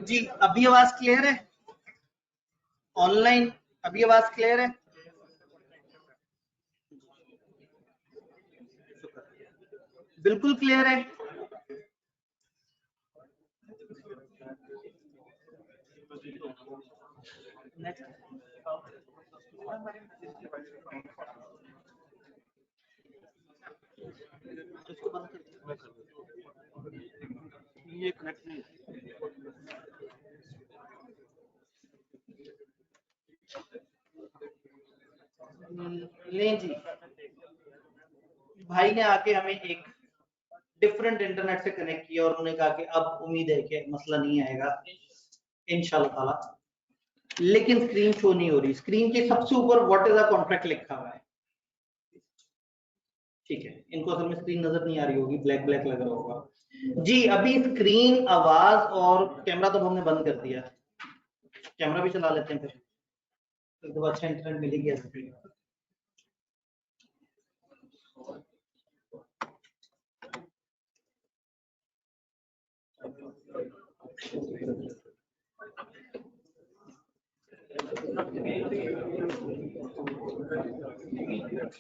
जी अभी आवाज क्लियर है? ऑनलाइन अभी आवाज क्लियर है? बिल्कुल क्लियर है। ये कनेक्ट नहीं नहीं जी, भाई ने आके हमें एक डिफरेंट इंटरनेट से कनेक्ट किया और उन्होंने कहा कि अब उम्मीद है कि मसला नहीं आएगा इंशाल्लाह ताला। लेकिन स्क्रीन शो नहीं हो रही, स्क्रीन के सबसे ऊपर व्हाट इज द कॉन्ट्रैक्ट लिखा हुआ है। ठीक है, इनको असल में स्क्रीन नजर नहीं आ रही होगी, ब्लैक ब्लैक लग रहा होगा जी। अभी स्क्रीन, आवाज और कैमरा तो हमने बंद कर दिया, कैमरा भी चला लेते हैं फिर तो अच्छा इंटरनेट मिलेगी।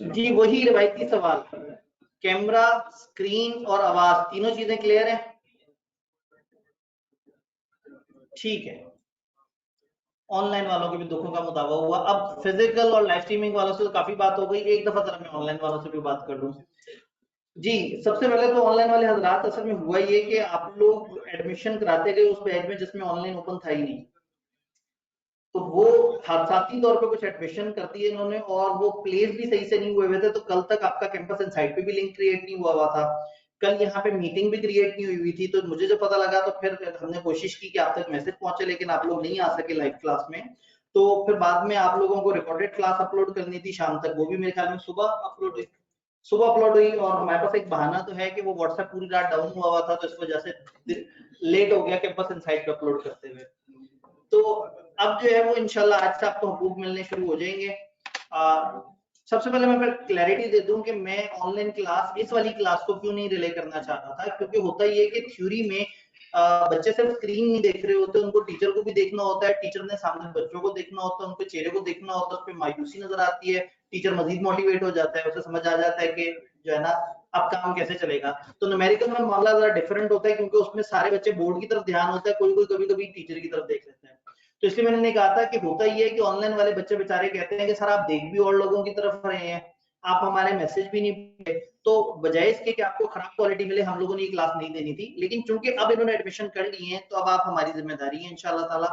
जी वही रिवायती सवाल, कैमरा, स्क्रीन और आवाज तीनों चीजें क्लियर है? ठीक है, ऑनलाइन वालों के भी दुखों का मुदावा हुआ। अब फिजिकल और लाइव स्ट्रीमिंग वालों से तो काफी बात हो गई, एक दफा जरा मैं ऑनलाइन वालों से भी बात कर लूं। जी सबसे पहले तो ऑनलाइन वाले हजरात, असल में हुआ ये कि आप लोग एडमिशन कराते गए उस बैच में जिसमें ऑनलाइन ओपन था ही नहीं, तो वो हादसाती तौर पे कुछ एडमिशन कर दिए इन्होंने और वो प्लेस भी सही से नहीं हुए थे, तो कल तक आपका कैंपस इनसाइट पे भी लिंक क्रिएट नहीं हुआ था। कल यहाँ पे मीटिंग भी क्रिएट नहीं हुई थी, तो मुझे जब पता लगा तो फिर हमने कोशिश की कि आप तक मैसेज पहुंचे, लेकिन आप लोग नहीं आ सके लाइव क्लास में। तो फिर बाद में आप लोगों को रिकॉर्डेड क्लास अपलोड करनी थी शाम तक, वो भी मेरे ख्याल में सुबह अपलोड हुई। और हमारे पास एक बहाना तो है कि वो व्हाट्सएप पूरी रात डाउन हुआ था, तो इस वजह से लेट हो गया कैंपस इनसाइट पे अपलोड करते हुए। तो अब जो है वो इंशाल्लाह आज से आपको हुकूक मिलने शुरू हो जाएंगे। सबसे पहले मैं फिर क्लैरिटी दे दूं कि मैं ऑनलाइन क्लास, इस वाली क्लास को क्यों नहीं रिले करना चाह रहा था, क्योंकि होता ये कि थ्योरी में बच्चे सिर्फ स्क्रीन नहीं देख रहे होते, उनको टीचर को भी देखना होता है, टीचर ने सामने बच्चों को देखना होता है, उनके चेहरे को देखना होता है, उस पर मायूसी नजर आती है, टीचर मजीद मोटिवेट हो जाता है, उसे समझ आ जाता है कि जो है ना अब काम कैसे चलेगा। तो न्यूमेरिकल में मामला जरा डिफरेंट होता है, क्योंकि उसमें सारे बच्चे बोर्ड की तरफ ध्यान होता है, कोई कोई कभी कभी टीचर की तरफ देख लेते हैं। तो इसलिए मैंने कहा था कि होता ही है कि ऑनलाइन वाले बच्चे बेचारे कहते हैं कि सर आप देख भी और लोगों की तरफ रहे हैं, आप हमारे मैसेज भी नहीं पढ़े। तो बजाय इसके कि आपको खराब क्वालिटी मिले, हम लोगों ने ये क्लास नहीं देनी थी, लेकिन चूंकि अब इन्होंने एडमिशन कर लिए हैं तो अब आप हमारी जिम्मेदारी है इंशाल्लाह ताला,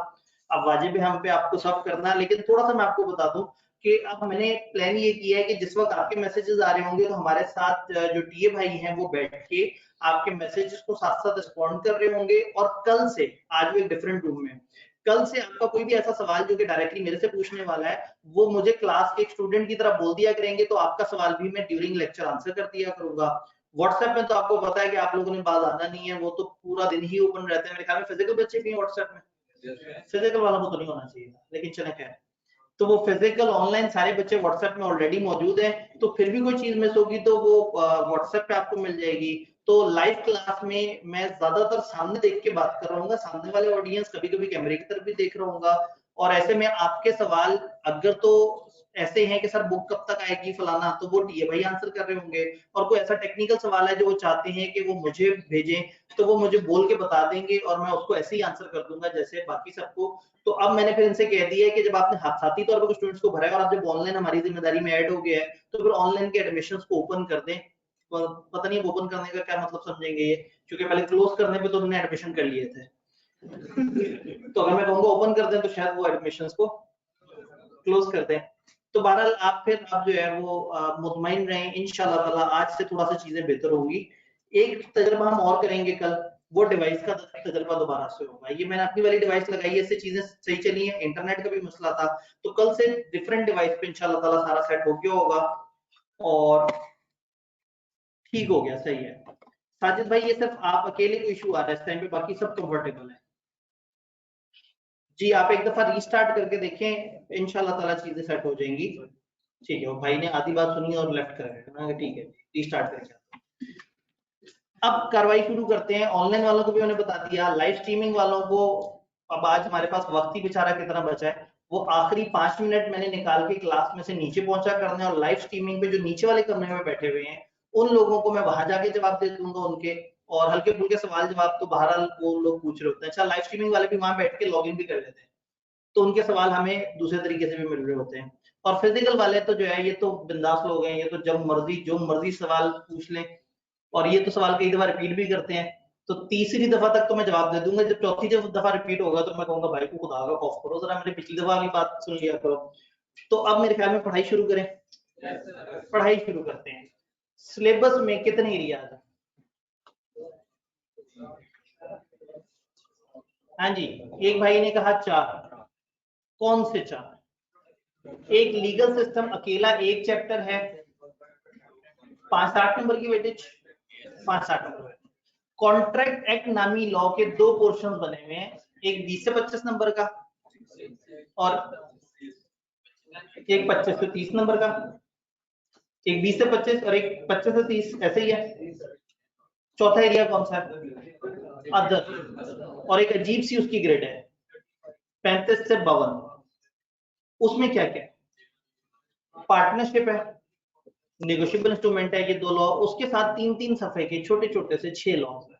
अब वाजिब है हम पे आपको सब करना। लेकिन थोड़ा सा मैं आपको बता दूं कि अब मैंने प्लान ये किया है कि जिस वक्त आपके मैसेजेस आ रहे होंगे तो हमारे साथ जो टीए भाई हैं वो बैठ के आपके मैसेजेस को साथ साथ रिस्पॉन्ड कर रहे होंगे। और कल से, आज वो एक डिफरेंट रूम में, कल से आपका कोई भी ऐसा सवाल जो कि डायरेक्टली मेरे से पूछने वाला है, वो मुझे क्लास के एक स्टूडेंट की तरह बोल दिया करेंगे, तो आपका सवाल भी मैं ड्यूरिंग लेक्चर आंसर कर दिया करूंगा। व्हाट्सएप में तो आपको पता है कि आप लोगों ने बात आना नहीं है, वो तो पूरा दिन ही ओपन रहते हैं। मेरे ख्याल में फिजिकल बच्चे भी व्हाट्सएप में, फिजिकल वालों को तो नहीं होना चाहिए, लेकिन चले खैर। तो वो फिजिकल ऑनलाइन सारे बच्चे व्हाट्सएप में ऑलरेडी मौजूद हैं, तो फिर भी कोई चीज मिस होगी तो वो व्हाट्सएप पे आपको मिल जाएगी। तो लाइव क्लास में मैं ज्यादातर सामने देख के बात कर रहा हूँ, सामने वाले ऑडियंस, कभी कभी कैमरे की तरफ भी देख रहा हूँ, और ऐसे में आपके सवाल अगर तो ऐसे हैं कि सर बुक कब तक आएगी फलाना, तो वो टीए भाई आंसर कर रहे होंगे। और कोई ऐसा टेक्निकल सवाल है जो वो चाहते हैं कि वो मुझे भेजें, तो वो मुझे बोल के बता देंगे और मैं उसको ऐसे ही आंसर कर दूंगा जैसे बाकी सबको। तो अब मैंने फिर इनसे कह दिया है कि जब आपने साथी तौर पर स्टूडेंट्स को भरा है और आप जब ऑनलाइन हमारी जिम्मेदारी में ऐड हो गया है, तो फिर ऑनलाइन के एडमिशंस को ओपन कर दें। पता नहीं ओपन करने का क्या मतलब समझेंगे ये, क्योंकि पहले क्लोज करने पे तो उन्होंने एडमिशन कर लिए थे। तो अगर मैं कहूंगा ओपन कर दें तो शायद वो एडमिशंस को क्लोज कर दें। तो बहरहाल आप फिर आप जो है वो मुतमईन रहें, इंशाल्लाह ताला आज से थोड़ा सा चीजें बेहतर होगी। एक तजर्बा हम और करेंगे कल, वो डिवाइस का तजर्बा दोबारा से होगा। ये मैंने अपनी वाली डिवाइस लगाई है, इससे चीजें सही चली हैं, इंटरनेट का भी मसला था, तो कल से डिफरेंट डिवाइस पे इंशाल्लाह ताला सारा सेट हो गया होगा और ठीक हो गया, सही है। साजिद भाई ये सिर्फ आप अकेले को इशू आ रहा है इस टाइम पे, बाकी सब कंफर्टेबल है। जी आप एक दफा रीस्टार्ट करके देखें, इंशाल्लाह ताला चीजें सेट हो जाएंगी। ठीक है, वो भाई ने आधी बात सुनी और लेफ्ट कर गए, ठीक है रीस्टार्ट करके। अब कार्रवाई शुरू करते हैं। ऑनलाइन वालों को भी मैंने बता दिया, लाइव स्ट्रीमिंग वालों को अब आज हमारे पास वक्त ही बेचारा कितना बचा है, वो आखिरी 5 मिनट मैंने निकाल के क्लास में से नीचे पहुंचा करने, और लाइव स्ट्रीमिंग पे जो नीचे वाले कमरे में बैठे हुए हैं उन लोगों को मैं वहां जाके जवाब दे दूंगा उनके, और हल्के फुल्के सवाल जवाब तो बहरहाल वो लोग पूछ रहे होते हैं। अच्छा, लाइव स्ट्रीमिंग वाले भी वहां बैठ के लॉग इन भी कर लेते हैं, तो उनके सवाल हमें दूसरे तरीके से भी मिल रहे होते हैं। और फिजिकल वाले तो जो है ये तो बिंदास लोग हैं, ये तो जब मर्जी जो मर्जी सवाल पूछ लें, और ये तो सवाल कई दफा रिपीट भी करते हैं, तो तीसरी दफा तक तो मैं जवाब दे दूंगा। जब चौथी दफा रिपीट होगा तो मैं कहूंगा भाई को खुदा का खौफ करो, जरा मेरी पिछली दफा की बात सुन लिया करो। तो अब मेरे ख्याल में पढ़ाई शुरू करें, पढ़ाई शुरू करते हैं। सिलेबस में कितने एरियाज है? हाँ जी, एक भाई ने कहा 4, कौन से 4? एक लीगल सिस्टम अकेला एक चैप्टर है, 5-8 नंबर की वेटेज, 5-8 नंबर। कॉन्ट्रैक्ट एक्ट नामी लॉ के 2 पोर्शन बने हुए हैं, एक 20 से 25 नंबर का और एक 25 से 30 नंबर का, एक 20 से 25 और एक 25 से 30, ऐसे ही है। चौथा एरिया कौन सा है? अदर। और एक अजीब सी उसकी ग्रेड है 35 से 52, उसमें क्या क्या? पार्टनरशिप है, नेगोशिएबल इंस्ट्रूमेंट है, ये 2 लॉ, उसके साथ 3-3 सफे के छोटे छोटे से 6 लॉ है।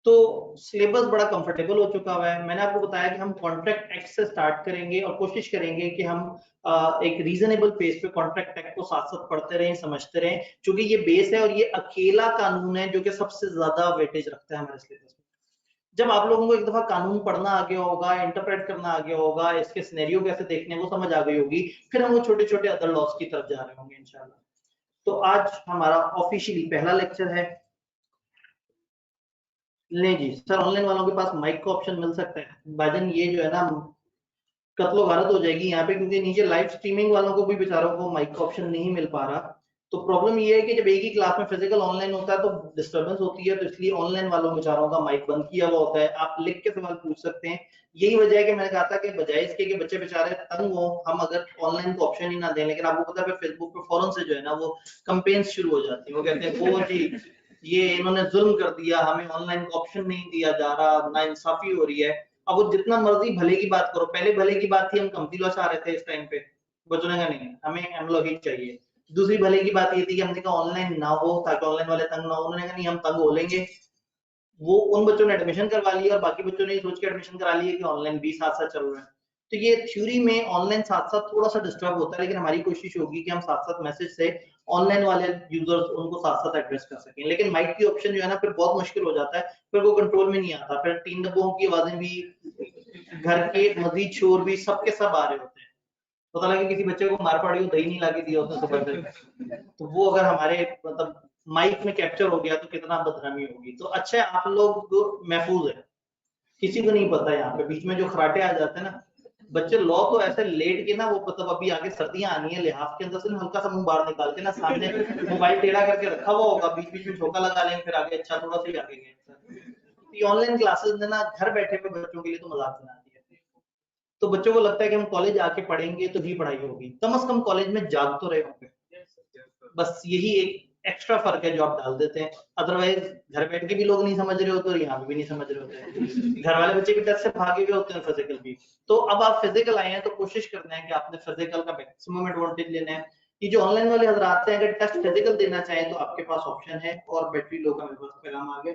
तो सिलेबस बड़ा कंफर्टेबल हो चुका हुआ है। मैंने आपको बताया कि हम कॉन्ट्रैक्ट एक्ट से स्टार्ट करेंगे और कोशिश करेंगे कि हम एक रीजनेबल पेस पे कॉन्ट्रैक्ट एक्ट को साथ साथ पढ़ते रहें, समझते रहें, क्योंकि ये बेस है और ये अकेला कानून है जो कि सबसे ज्यादा वेटेज रखता है हमारे सिलेबस में। जब आप लोगों को एक दफा कानून पढ़ना आ गया होगा, इंटरप्रेट करना आ गया होगा, इसके सिनेरियो कैसे देखने वो समझ आ गई होगी, फिर हम वो छोटे छोटे अदर लॉस की तरफ जा रहे होंगे इंशाल्लाह। तो आज हमारा ऑफिशियली पहला लेक्चर है। ले जी सर, ऑनलाइन वालों के पास माइक का ऑप्शन मिल सकता है भाईजान, ये जो है ना कत्लो गारत हो जाएगी यहाँ पे, क्योंकि नीचे लाइव स्ट्रीमिंग वालों को भी बेचारों को माइक का ऑप्शन नहीं मिल पा रहा। तो प्रॉब्लम ये है कि जब एक ही क्लास में फिजिकल ऑनलाइन होता है तो डिस्टर्बेंस होती है, तो इसलिए ऑनलाइन वालों बेचारों का माइक बंद किया हुआ होता है। आप लिख के सवाल पूछ सकते हैं। यही वजह है कि मैंने कहा था कि बजाय इसके कि बच्चे बेचारे तंग हो, हम अगर ऑनलाइन को ऑप्शन ही ना दें, लेकिन आपको पता है फेसबुक पे फौरन से जो है ना वो कंपेन्स शुरू हो जाती है, वो कहते हैं वो जी ये इन्होंने जुल्म कर दिया, हमें ऑनलाइन का ऑप्शन नहीं दिया जा रहा, ना इंसाफी हो रही है। अब वो जितना मर्जी भले की बात करो, पहले भले की बात थी हम कंपनी लॉ चाह रहे थे इस टाइम पे, बचने का नहीं, हमें एमलॉ ही चाहिए। दूसरी भले की बात ये थी कि हमने कहा ऑनलाइन ना हो ताकि ऑनलाइन वाले तंग ना हो, उन्होंने कहा नहीं हम तंग हो लेंगे। वो उन बच्चों ने एडमिशन करवा लिया और बाकी बच्चों ने ये सोच के एडमिशन करा लिया कि ऑनलाइन भी साथ साथ चल रहा है। तो ये थ्योरी में ऑनलाइन साथ साथ थोड़ा सा डिस्टर्ब होता है, लेकिन हमारी कोशिश होगी कि हम साथ साथ मैसेज से ऑनलाइन वाले यूजर्स उनको साथ साथ एड्रेस कर सकें। लेकिन माइक की ऑप्शन जो है ना फिर बहुत मुश्किल हो जाता है, फिर वो कंट्रोल में नहीं आता, फिर 3 डब्बों की आवाजें भी, घर के मजीद शोर भी, सबके सब आ रहे होते हैं। पता लगे किसी बच्चे को मार पड़ी हो, दही नहीं लाके दिया उसने सुबह से, तो वो अगर हमारे मतलब माइक में कैप्चर हो गया तो कितना बदनामी होगी। तो अच्छा है आप लोग महफूज है, किसी को नहीं पता यहाँ पे बीच में जो खराटे आ जाते हैं ना। बच्चे लॉ तो ऐसे लेट के ना, वो मतलब अभी आगे सर्दियां आनी है, लिहाफ के अंदर से ना हल्का सा मुंह बाहर निकाल के ना सामने मोबाइल टेढ़ा करके रखा हुआ होगा, बीच बीच में झोंका लगा लेंगे, फिर आगे अच्छा थोड़ा सा ही आगे गए। ऑनलाइन क्लासेस ने ना घर बैठे हुए बच्चों के लिए तो मजाक बना दिया। तो बच्चों को लगता है कि हम कॉलेज आके पढ़ेंगे तो ही पढ़ाई होगी, कम से कम कॉलेज में जाग तो रहे होंगे। बस यही एक एक्स्ट्रा फर्क है जो आप डाल देते हैं, अदरवाइज घर बैठ के भी लोग नहीं समझ रहे होते और यहाँ पे भी नहीं समझ रहे होते, घर वाले बच्चे भी टेस्ट से भागे हुए होते हैं, फिजिकल भी। तो अब आप फिजिकल आए हैं तो कोशिश करना है कि आपने फिजिकल का मैक्सिमम एडवांटेज लेना है। ये जो ऑनलाइन वाले हजरात हैं, अगर टेस्ट फिजिकल देना चाहें तो आपके पास ऑप्शन है। और बैटरी लो का मेरे पास पैगाम आ गया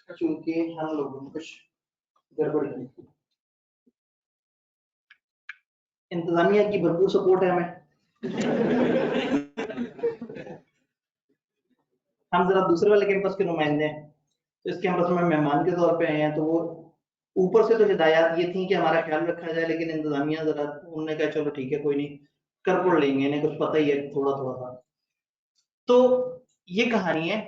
क्योंकि हम लोगों ने कुछ गड़बड़ की, इंतजामिया की भरपूर सपोर्ट है हमें। हम जरा दूसरे वाले कैंपस के नुमाइंदे हैं, तो इस कैंपस में मेहमान के तौर पे आए हैं। तो वो ऊपर से तो हिदायत ये थी कि हमारा ख्याल रखा जाए, लेकिन इंतजामिया जरा उन्होंने कहा चलो ठीक है कोई नहीं, कर पड़ लेंगे, इन्हें कुछ पता ही है थोड़ा थोड़ा सा। तो ये कहानी है।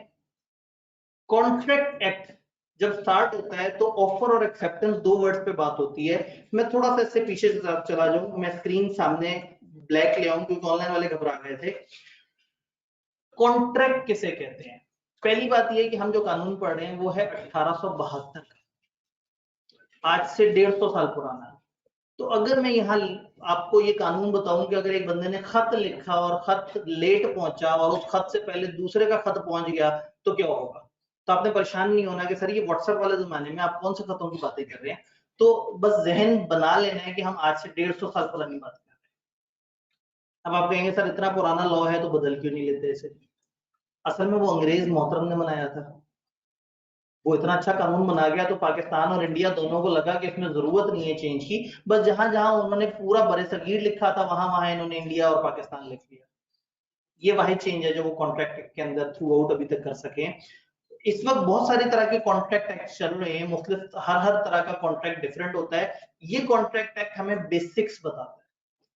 कॉन्ट्रैक्ट एक्ट जब स्टार्ट होता है तो ऑफर और एक्सेप्टेंस दो वर्ड्स पे बात होती है। मैं थोड़ा सा इससे पीछे चला जाऊं, मैं स्क्रीन सामने ब्लैक ले आऊं क्योंकि ऑनलाइन वाले घबरा गए थे। कॉन्ट्रैक्ट किसे कहते हैं? पहली बात यह है कि हम जो कानून पढ़ रहे हैं वो है 1872 का, आज से 150 साल पुराना है। तो अगर मैं यहाँ आपको ये कानून बताऊं कि अगर एक बंदे ने खत लिखा और खत लेट पहुंचा और उस खत से पहले दूसरे का खत पहुंच गया तो क्या होगा, तो आपने परेशान नहीं होना कि सर ये व्हाट्सएप वाले जमाने में आप कौन से खतों की बातें कर रहे हैं। तो बस जहन बना लेना है कि हम आज से 150 साल पुरानी बात कर रहे हैं। अब आप कहेंगे सर इतना पुराना लॉ है तो बदल क्यों नहीं लेते इसे? असल में वो अंग्रेज मोहतरम ने बनाया था, वो इतना अच्छा कानून बना गया तो पाकिस्तान और इंडिया दोनों को लगा कि इसमें जरूरत नहीं है चेंज की। बस जहां जहां उन्होंने पूरा बरसगीर लिखा था वहां वहां इन्होंने इंडिया और पाकिस्तान लिख लिया। ये वही चेंज है जो वो कॉन्ट्रैक्ट के अंदर थ्रू आउट अभी तक कर सके। इस वक्त बहुत सारी तरह के कॉन्ट्रैक्ट एक्ट चल रहे हैं, मुख्तलिफ हर तरह का कॉन्ट्रैक्ट डिफरेंट होता है। ये कॉन्ट्रैक्ट एक्ट हमें बेसिक्स बताता है,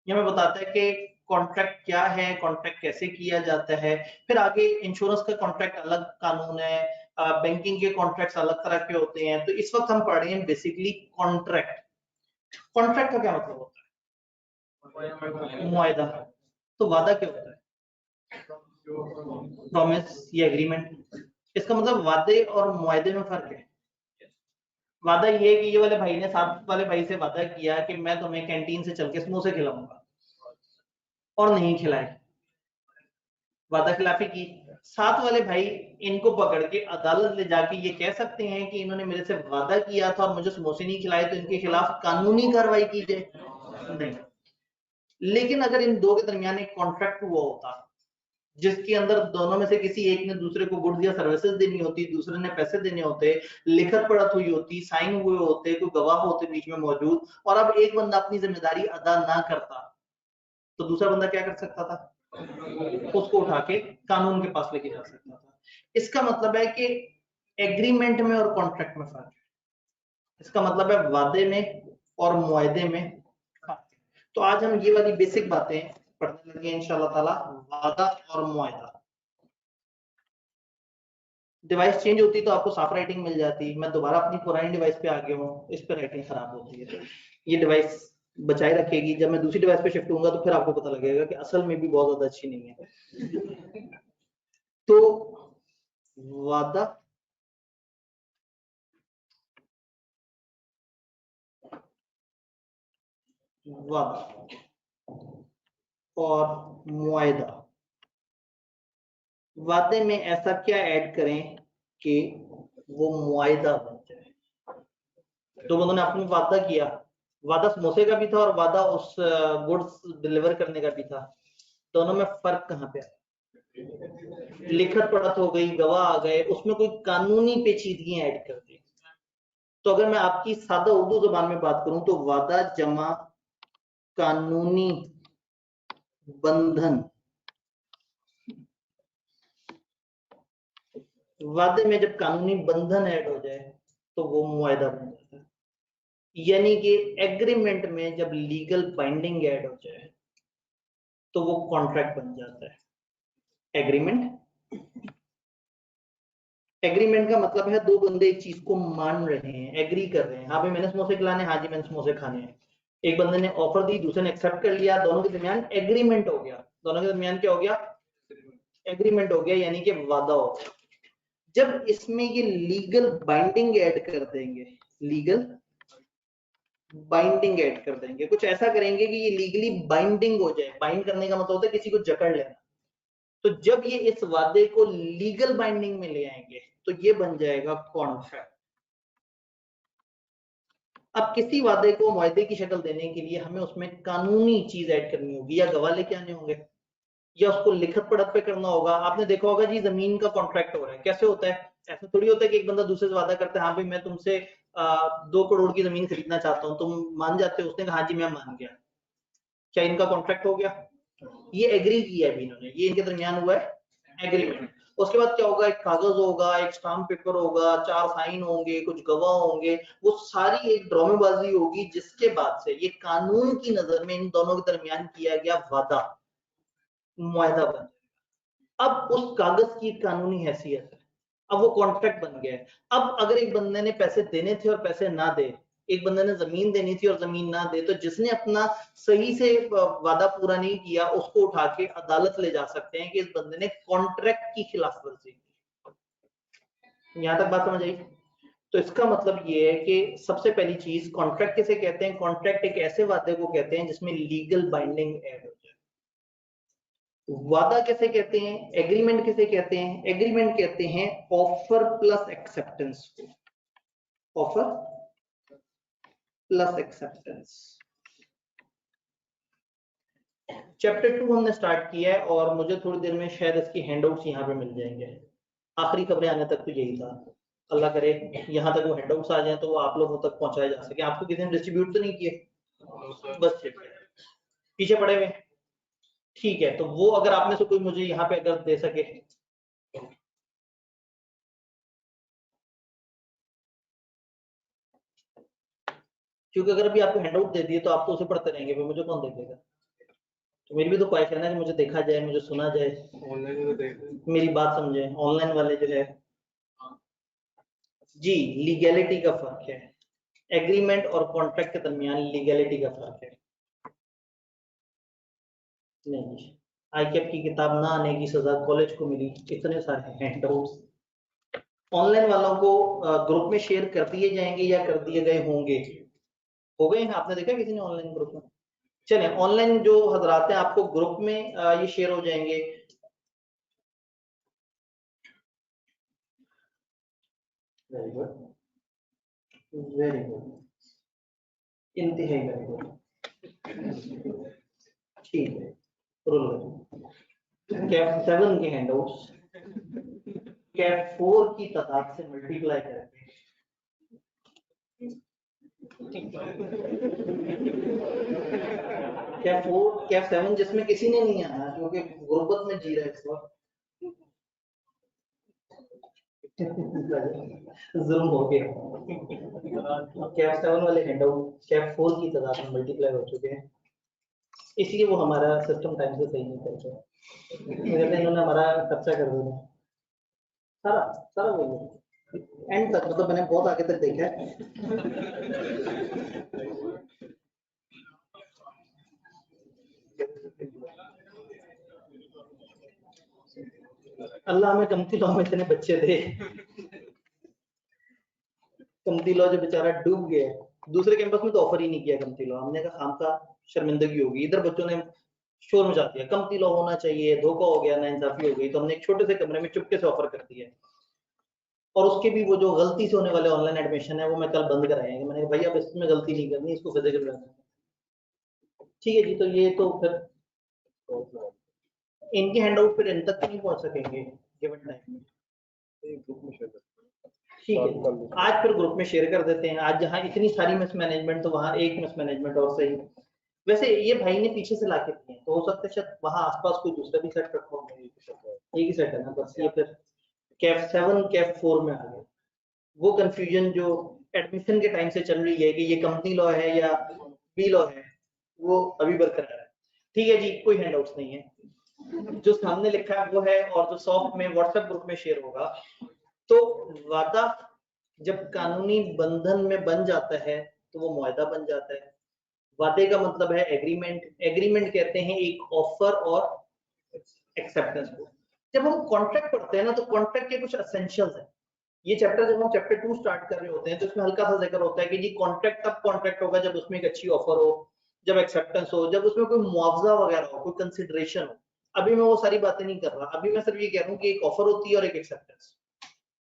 ये हमें बताता है कि कॉन्ट्रैक्ट क्या है, कॉन्ट्रैक्ट कैसे किया जाता है। फिर आगे इंश्योरेंस का कॉन्ट्रैक्ट अलग कानून है, बैंकिंग के कॉन्ट्रैक्ट्स अलग तरह के होते हैं। तो इस वक्त हम पढ़ रहे हैं बेसिकली कॉन्ट्रैक्ट। कॉन्ट्रैक्ट का क्या मतलब होता है? मुआयदा। तो वादा क्या होता है? प्रॉमिस या एग्रीमेंट। इसका मतलब वादे और मुआयदे में फर्क है। वादा ये है कि ये वाले भाई ने साथ वाले भाई से वादा किया कि मैं तुम्हें कैंटीन से चल के समोसे खिलाऊंगा और नहीं खिलाए, वादा खिलाफी की। साथ वाले भाई इनको पकड़ के अदालत ले जाके ये कह सकते हैं कि इन्होंने मेरे से वादा किया था और मुझे समोसे नहीं खिलाए, तो इनके खिलाफ कानूनी कार्रवाई की जाए? नहीं। लेकिन अगर इन दो के दरमियान एक कॉन्ट्रैक्ट हुआ होता जिसके अंदर दोनों में से किसी एक ने दूसरे को गुड्स या सर्विसेज देनी होती, दूसरे ने पैसे देने होते, लिखत पढ़त हुई होती, साइन हुए होते, कोई गवाह होते बीच में मौजूद, और अब एक बंदा अपनी जिम्मेदारी अदा ना करता तो दूसरा बंदा क्या कर सकता था? उसको उठा के कानून के पास लेके जा सकता था। इसका मतलब है कि एग्रीमेंट में और कॉन्ट्रैक्ट में फर्क है। इसका मतलब है वादे में और मुआयदे में फर्क है। तो आज हम ये वाली बेसिक बातें पढ़ने लगे इंशाल्लाह ताला, वादा और मुआयदा। डिवाइस चेंज होती तो आपको साफ राइटिंग मिल जाती, मैं दोबारा अपनी पुरानी डिवाइस पे आ गया हूँ, इस पे राइटिंग खराब होती है। ये डिवाइस बचाए रखेगी, जब मैं दूसरी डिवाइस पे शिफ्ट होऊंगा तो फिर आपको पता लगेगा कि असल में भी बहुत ज्यादा अच्छी नहीं है। तो वादा वादा और मुआयदा। वादे में ऐसा क्या ऐड करें कि वो मुआयदा बन जाए। तो उन्होंने आपने वादा किया, वादा समोसे का भी था और वादा उस गुड्स डिलीवर करने का भी था, दोनों में फर्क कहाँ पे आया? लिखत पढ़त हो गई, गवाह आ गए, उसमें कोई कानूनी पेचीदगियां ऐड कर दी। तो अगर मैं आपकी सादा उर्दू जबान में बात करूं तो वादा जमा कानूनी बंधन, वादे में जब कानूनी बंधन ऐड हो जाए तो वो मुआयदा बन जाता है। यानी कि एग्रीमेंट में जब लीगल बाइंडिंग ऐड हो जाए तो वो कॉन्ट्रैक्ट बन जाता है। एग्रीमेंट का मतलब है दो बंदे एक चीज को मान रहे हैं, एग्री कर रहे हैं, हाँ भाई मैंने समोसे खिलाने, हाँ जी मैंने समोसे खाने हैं। एक बंदे ने ऑफर दी, दूसरे ने एक्सेप्ट कर लिया, दोनों के दरमियान एग्रीमेंट हो गया। दोनों के दरमियान क्या हो गया? एग्रीमेंट हो गया, यानी कि वादा हो गया। जब इसमें ये लीगल बाइंडिंग ऐड कर देंगे, लीगल बाइंडिंग ऐड कर देंगे, कुछ ऐसा करेंगे कि ये लीगली बाइंडिंग हो जाए। बाइंड करने का मतलब होता है किसी को जकड़ लेना। तो जब ये इस वादे को लीगल बाइंडिंग में ले आएंगे तो ये बन जाएगा कॉन्ट्रैक्ट। अब किसी वादे को मुआहदे की शक्ल देने के लिए हमें उसमें कानूनी चीज ऐड करनी होगी, या गवाह लेके आने होंगे, या उसको लिखत पढ़त पे करना होगा। आपने देखा होगा जी जमीन का कॉन्ट्रैक्ट हो रहा है, कैसे होता है? ऐसा थोड़ी होता है कि एक बंदा दूसरे से वादा करता है, हाँ भाई मैं तुमसे 2 करोड़ की जमीन खरीदना चाहता हूँ, तुम मान जाते हो? उसने कहा हाँ जी मैं मान गया। क्या इनका कॉन्ट्रैक्ट हो गया? ये एग्री किया है इन्होंने, ये इनके दरमियान हुआ है एग्रीमेंट। उसके बाद क्या होगा? एक कागज होगा, एक स्टाम्प पेपर होगा, 4 साइन होंगे, कुछ गवाह होंगे, वो सारी एक ड्रामेबाजी होगी, जिसके बाद से ये कानून की नजर में इन दोनों के दरमियान किया गया वादा मुआहदा बन जाएगा। अब उस कागज की कानूनी हैसियत है, अब वो कॉन्ट्रैक्ट बन गया है। अब अगर एक बंदे ने पैसे देने थे और पैसे ना दे, एक बंदे ने जमीन देनी थी और जमीन ना दे, तो जिसने अपना सही से वादा पूरा नहीं किया उसको उठा के अदालत ले जा सकते हैं कि इस बंदे ने कॉन्ट्रैक्ट की खिलाफवर्जी की। यहां तक बात समझ आई? तो इसका मतलब ये है कि सबसे पहली चीज, कॉन्ट्रैक्ट किसे कहते हैं? कॉन्ट्रैक्ट एक ऐसे वादे को कहते हैं जिसमें लीगल बाइंडिंग ऐड हो जाए। वादा किसे कहते हैं? एग्रीमेंट किसे कहते हैं? एग्रीमेंट कहते हैं ऑफर प्लस एक्सेप्टेंस को, ऑफर प्लस एक्सेप्टेंस। चैप्टर 2 हमने स्टार्ट किया है और मुझे थोड़ी देर में शायद इसकी हैंडआउट्स यहाँ पे मिल जाएंगे। आखिरी खबरें आने तक तो यही था, अल्लाह करे यहाँ तक वो हैंडआउट्स आ जाए तो वो आप लोगों तक पहुंचाए जा सके। आपको किसी ने डिस्ट्रीब्यूट तो नहीं किए? बस पीछे पड़े हुए, ठीक है। तो वो अगर आप में से कोई मुझे यहाँ पे अगर दे सके, क्योंकि अगर अभी आपको हैंडआउट दे दिए तो आप तो उसे पढ़ते रहेंगे, फिर मुझे कौन देखेगा? तो मेरी भी तो ख्वाहिश है ना कि मुझे देखा जाए, मुझे सुना जाए, मेरी बात समझे। ऑनलाइन वाले जो है जी, लीगैलिटी का फर्क है, एग्रीमेंट और कॉन्ट्रैक्ट के दरमियान लीगैलिटी का फर्क है। नहीं, आईकैप की किताब ना आने की सजा कॉलेज को मिली, इतने सारे हैंडआउट्स ऑनलाइन वालों को ग्रुप में शेयर कर दिए जाएंगे या कर दिए गए होंगे? हो गए हैं? आपने देखा किसी ने ऑनलाइन ग्रुप में? चले, ऑनलाइन जो हजरात हैं आपको ग्रुप में ये शेयर हो जाएंगे। वेरी गुड, वेरी गुड, इंतहाई वेरी गुड, ठीक है। कैप 7 के हैंडआउट्स कैप 4 की तादाद से मल्टीप्लाई करके कैप 4 कैप 7 जिसमें किसी ने नहीं आना क्योंकि गुर्बत में जी रहा है इस वक्त, जुल्म हो गया। कैप 7 वाले हैंडआउट कैप 4 की तादाद में मल्टीप्लाई हो चुके हैं, इसलिए वो हमारा सिस्टम टाइम से सही नहीं करते। कहते इन्होंने हमारा खर्चा कर दिया सारा सारा, वो एंड तक, मतलब मैंने बहुत आगे तक देखा है। अल्लाह में कमती लॉ में इतने बच्चे थे, कमती लॉ जो बेचारा डूब गया। दूसरे कैंपस में तो ऑफर ही नहीं किया कमती लॉ, हमने कहा खामखा शर्मिंदगी होगी। इधर बच्चों ने शोर मचा दिया, कमती लॉ होना चाहिए, धोखा हो गया, नाइंसाफी हो गई, तो हमने एक छोटे से कमरे में चुपके से ऑफर कर दिया। और उसके भी वो जो गलती से होने वाले ऑनलाइन एडमिशन है वो मैं कल बंद कराएंगे। मैंने कहा भैया अब इसमें गलती नहीं करनी, इसको फिजिकल रहना। ठीक है जी, तो ये तो फिर इनके हैंडआउट फिर इन तक नहीं पहुंच सकेंगे गिवन टाइम में। ठीक है, आज फिर ग्रुप में शेयर कर देते हैं। आज जहाँ इतनी सारी मिसमैनेजमेंट तो वहाँ एक मिसमैनेजमेंट और सही। वैसे ये भाई ने पीछे से लाके दिए तो हो सकता है शायद वहाँ आसपास कोई दूसरा भी सेट रखा हो। एक ही सेट है ना बस, ये फिर कैफ 7 कैफ 4 में आ गया। वो कंफ्यूजन जो एडमिशन के टाइम से चल रही है कि ये कंपनी लॉ है या बी लॉ है, वो अभी बरकरार है। ठीक है जी, कोई हैंडआउट्स नहीं है, जो सामने लिखा है वो है, और जो सॉफ्ट में व्हाट्सएप ग्रुप में शेयर होगा। तो वादा जब कानूनी बंधन में बन जाता है तो वो मुआहदा बन जाता है। वादे का मतलब है एग्रीमेंट। एग्रीमेंट कहते हैं एक ऑफर और एक्सेप्टेंस को। जब हम कॉन्ट्रैक्ट पढ़ते हैं ना तो कॉन्ट्रैक्ट के कुछ एसेंशियल्स हैं। ये चैप्टर जब हम चैप्टर 2 स्टार्ट कर रहे होते हैं तो इसमें हल्का सा जिक्र होता है कि जी कॉन्ट्रैक्ट तब कॉन्ट्रैक्ट होगा जब उसमें एक अच्छी ऑफर हो, जब एक्सेप्टेंस हो, जब उसमें कोई मुआवजा वगैरह हो, कोई कंसिडरेशन हो। अभी मैं वो सारी बातें नहीं कर रहा, अभी मैं सिर्फ ये कह रहा हूँ कि एक ऑफर होती है और एक एक्सेप्टेंस।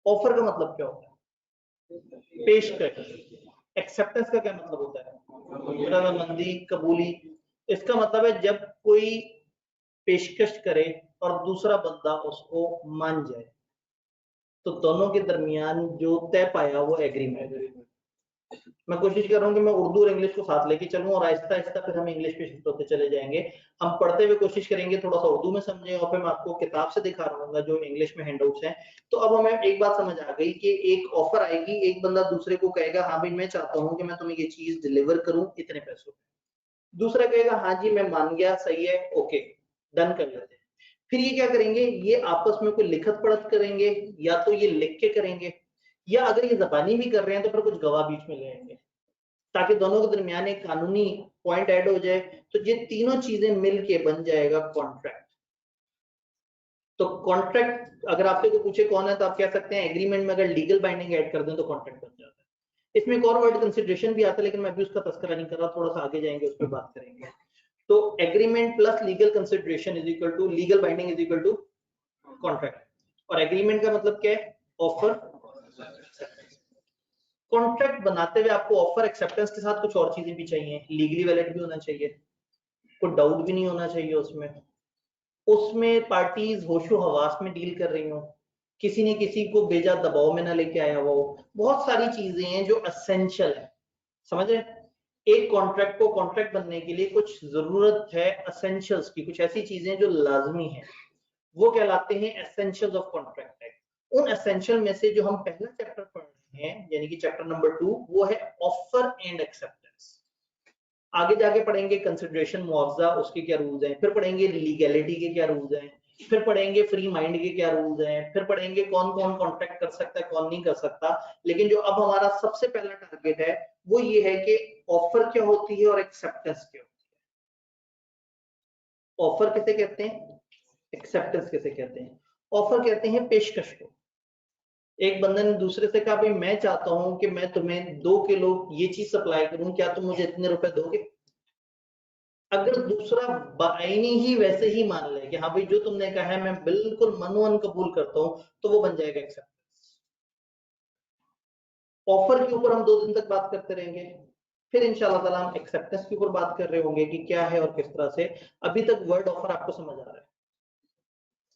ऑफर का मतलब क्या होता है? पेशकश। एक्सेप्टेंस का क्या मतलब होता है? रजामंदी, कबूली। इसका मतलब है जब कोई पेशकश करे और दूसरा बंदा उसको मान जाए, तो दोनों के दरमियान जो तय पाया वो एग्रीमेंट। मैं कोशिश कर रहा हूँ कि मैं उर्दू और इंग्लिश को साथ लेके चलूं और आहिस्ता आहिस्ता फिर हम इंग्लिश पे शिफ्ट होते चले जाएंगे। हम पढ़ते हुए कोशिश करेंगे थोड़ा सा उर्दू में समझें और फिर मैं आपको किताब से दिखा रहा हूँ जो इंग्लिश में हैंडआउट्स हैं। तो अब हमें एक बात समझ आ गई कि एक ऑफर आएगी, एक बंदा दूसरे को कहेगा हाँ भाई मैं चाहता हूँ कि मैं तुम्हें ये चीज डिलीवर करूँ इतने पैसों। दूसरा कहेगा हाँ जी मैं मान गया, सही है, ओके डन कर लेते हैं। फिर ये क्या करेंगे, ये आपस में कोई लिखत पढ़त करेंगे, या तो ये लिख के करेंगे, या अगर ये जबानी भी कर रहे हैं तो फिर कुछ गवाह बीच में ले आएंगे ताकि दोनों के दरमियान एक कानूनी पॉइंट ऐड हो जाए। तो ये तीनों चीजें मिलके बन जाएगा कॉन्ट्रैक्ट। तो कॉन्ट्रैक्ट अगर आपसे कोई पूछे कौन है तो आप कह सकते हैं एग्रीमेंट में अगर लीगल बाइंडिंग ऐड कर दें तो कॉन्ट्रैक्ट बन जाता है। इसमें एक और वर्ड कंसिडरेशन भी आता है लेकिन मैं अभी उसका तस्करा नहीं कर रहा, थोड़ा सा आगे जाएंगे उस पर बात करेंगे। तो agreement plus legal consideration is equal to legal binding is equal to contract. और एग्रीमेंट का मतलब क्या है? ऑफर। कॉन्ट्रैक्ट बनाते हुए आपको ऑफर एक्सेप्टेंस के साथ कुछ और चीजें भी चाहिए, लीगली वैलिड भी होना चाहिए, कोई डाउट भी नहीं होना चाहिए उसमें। उसमें पार्टीज होशो हवास में डील कर रही हो, किसी ने किसी को बेजा दबाव में ना लेके आया हुआ हो। बहुत सारी चीजें हैं जो एसेंशियल है, समझ रहे? एक कॉन्ट्रैक्ट को कॉन्ट्रैक्ट बनने के लिए कुछ जरूरत है एसेंशियल्स की, कुछ ऐसी चीजें जो लाजमी है, वो कहलाते हैं एसेंशियल्स ऑफ कॉन्ट्रैक्ट एक्ट। उन एसेंशियल में से जो हम पहला चैप्टर पढ़ रहे हैं यानी कि चैप्टर नंबर 2 वो है ऑफर एंड एक्सेप्टेंस। आगे जाके पढ़ेंगे कंसिडरेशन मुआवजा, उसके क्या रूल्स हैं, फिर पढ़ेंगे लीगैलिटी के क्या रूल्स हैं, फिर पढ़ेंगे फ्री माइंड के क्या रूल्स हैं, फिर पढ़ेंगे कौन कौन कॉन्ट्रैक्ट कर सकता है कौन नहीं कर सकता। लेकिन जो अब हमारा सबसे पहला टारगेट है वो ये है कि ऑफर क्या होती है और एक्सेप्टेंस क्या होती है। ऑफर किसे कहते हैं, एक्सेप्टेंस किसे कहते हैं? ऑफर कहते हैं पेशकश को। एक बंदे ने दूसरे से कहा भाई मैं चाहता हूं कि मैं तुम्हें 2 किलो ये चीज सप्लाई करूं, क्या तुम मुझे इतने रुपए दोगे? अगर दूसरा बाइनी ही वैसे ही मान ले कि हाँ भाई जो तुमने कहा है मैं बिल्कुल मनोअन कबूल करता हूं, तो वो बन जाएगा एक्सेप्टेंस। ऑफर के ऊपर हम 2 दिन तक बात करते रहेंगे, फिर इंशाल्लाह ताला हम एक्सेप्टेंस के ऊपर बात कर रहे होंगे कि क्या है और किस तरह से। अभी तक वर्ड ऑफर आपको समझ आ रहा है?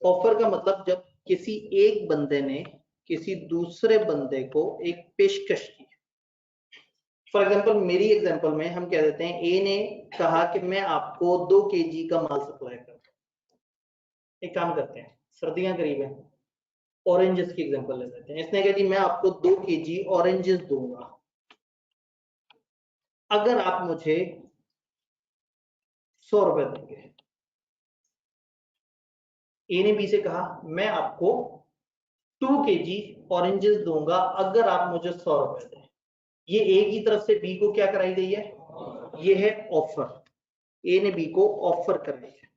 ऑफर का मतलब जब किसी एक बंदे ने किसी दूसरे बंदे को एक पेशकश की। फॉर एग्जाम्पल मेरी एग्जाम्पल में हम कह देते हैं ए ने कहा कि मैं आपको 2 kg का माल सप्लाई करता हूं। एक काम करते हैं, सर्दियां करीब है, ऑरेंजेस की एग्जांपल ले लेते हैं। इसने कहा जी मैं आपको 2 kg ऑरेंजेस दूंगा अगर आप मुझे 100 रुपए देंगे। ए ने बी से कहा मैं आपको 2 kg ऑरेंजेस दूंगा अगर आप मुझे 100 रुपए दें। ये ए की तरफ से बी को क्या कराई गई है? ये है ऑफर। ए ने बी को ऑफर कराई है।